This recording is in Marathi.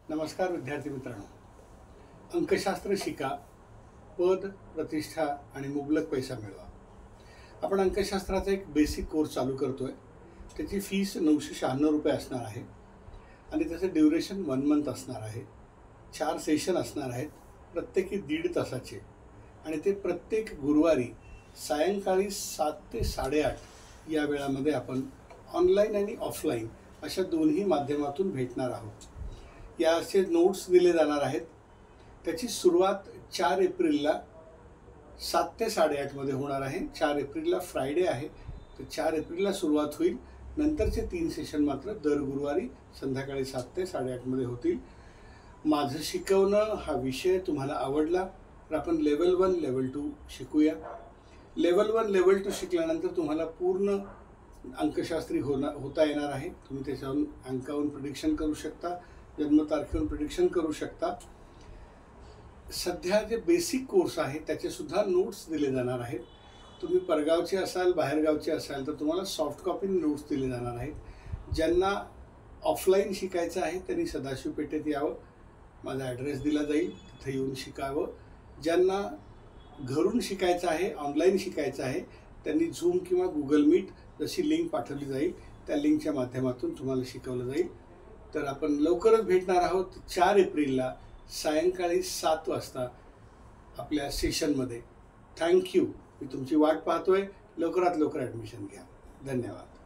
नमस्कार विद्यार्थी मित्रांनो, अंकशास्त्र शिका, पद, प्रतिष्ठा आणि मुबलक पैसा मिळवा. आपण अंकशास्त्राचा एक बेसिक कोर्स चालू करतोय. त्याची फीस 996 रुपये असणार आहे आणि त्याचं ड्युरेशन 1 मंथ असणार आहे. 4 सेशन असणार आहेत, प्रत्येकी 1.5 तासाचे, आणि ते प्रत्येक गुरुवारी सायंकाळी 7 ते 8:30 या वेळामध्ये आपण ऑनलाईन आणि ऑफलाईन अशा दोन्ही माध्यमातून भेटणार आहोत. याचे नोट्स दिले जाणार आहेत. त्याची सुरुवात 4 एप्रिलला 7 ते 8:30 मध्ये होणार आहे. 4 एप्रिलला फ्रायडे आहे, तर 4 एप्रिलला सुरुवात होईल. नंतरचे 3 सेशन मात्र दर गुरुवारी संध्याकाळी 7 ते 8:30 मध्ये होतील. माझं शिकवणं हा विषय तुम्हाला आवडला तर आपण लेवल 1 लेवल 2 शिकूया. लेवल 1 लेवल 2 शिकल्यानंतर तुम्हाला पूर्ण अंकशास्त्री होता येणार आहे. तुम्ही त्याच्यावरून अंकावरून प्रिडिक्शन करू शकता, जन्मतारखेवरून प्रिडिक्शन करू शकता. सध्या जे बेसिक कोर्स आहे त्याचे सुद्धा नोट्स दिले जाणार आहेत. तुम्ही परगावचे असाल, बाहेरगावचे असाल तर तुम्हाला सॉफ्ट कॉपी नोट्स दिले जाणार आहेत. ज्यांना ऑफलाईन शिकायचं आहे त्यांनी सदाशिव पेठेत यावं, माझा ॲड्रेस दिला जाईल, तिथे येऊन शिकावं. ज्यांना घरून शिकायचं आहे, ऑनलाईन शिकायचं आहे, त्यांनी झूम किंवा गुगल मीट जशी लिंक पाठवली जाईल त्या लिंकच्या माध्यमातून तुम्हाला शिकवलं जाईल. तर आपण लवकरच भेटणार आहोत 4 एप्रिलला सायंकाळी 7 वाजता आपल्या सेशनमध्ये. थँक्यू. मी तुमची वाट पाहतोय. लवकरात लवकर ॲडमिशन घ्या. धन्यवाद.